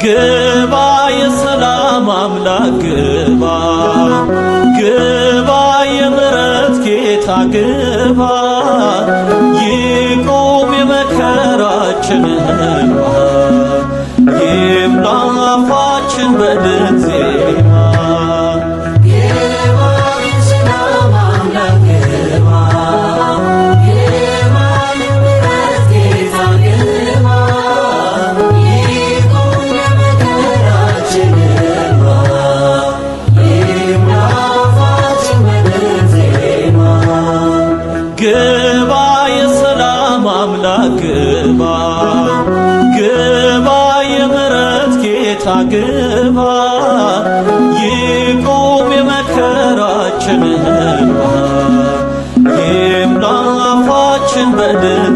ግባ የሰላም አምላክ ግባ ግባ የምሕረት ጌታ ግባ ይቁም የመከራችን እንባ ይምላ አፋችን በድል ዜማ ግባ የሰላም አምላክ ግባ ግባ የምሕረት ጌታ ግባ ይቁም የመከራችን እንባ ይምላ አፋችን በድል